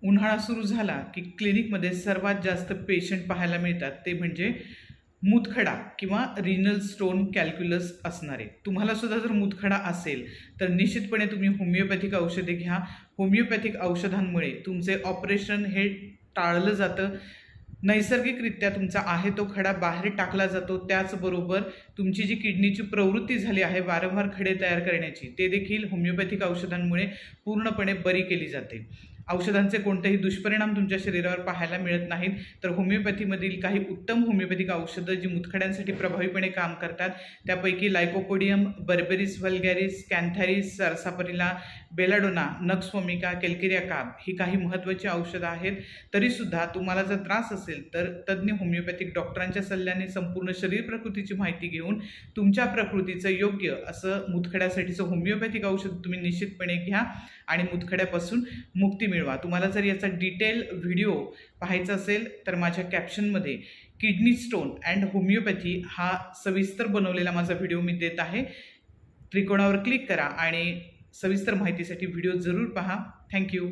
उन्हाळा सुरू झाला की क्लिनिकमध्ये सर्वात जास्त पेशंट पाहायला मिळतात ते म्हणजे मूतखडा किंवा रिनल स्टोन कॅल्क्युलस असणारे. तुम्हाला सुद्धा जर मूतखडा असेल तर निश्चितपणे तुम्ही होमिओपॅथिक औषधे घ्या. होमिओपॅथिक औषधांमुळे तुमचे ऑपरेशन हे टाळलं जातं. नैसर्गिकरित्या तुमचा आहे तो खडा बाहेर टाकला जातो. त्याचबरोबर तुमची जी किडनीची प्रवृत्ती झाली आहे वारंवार खडे तयार करण्याची, ते देखील होमिओपॅथिक औषधांमुळे पूर्णपणे बरी केली जाते. औषधांचे कोणतेही दुष्परिणाम तुमच्या शरीरावर पाहायला मिळत नाहीत. तर होमिओपॅथीमधील काही उत्तम होमिओपॅथिक औषधं जी मुतखड्यांसाठी प्रभावीपणे काम करतात त्यापैकी lycopodium, berberis vulgaris, cantharis, sarsaparilla, belladonna, nux vomica, calcarea carb ही काही महत्त्वाची औषधं आहेत. तरीसुद्धा तुम्हाला जर त्रास असेल तर तज्ज्ञ होमिओपॅथिक डॉक्टरांच्या सल्ल्याने संपूर्ण शरीर प्रकृतीची माहिती घेऊन तुमच्या प्रकृतीचं योग्य असं मुतखड्यासाठीचं होमिओपॅथिक औषध तुम्ही निश्चितपणे घ्या आणि मुतखड्यापासून मुक्ती मिळवा. तुम्हाला जर याचा डिटेल व्हिडिओ पाहायचा असेल तर माझ्या कॅप्शनमध्ये किडनी स्टोन अँड होमिओपॅथी हा सविस्तर बनवलेला माझा व्हिडिओ मी देत आहे. त्रिकोणावर क्लिक करा आणि सविस्तर माहितीसाठी व्हिडिओ जरूर पहा. थँक्यू.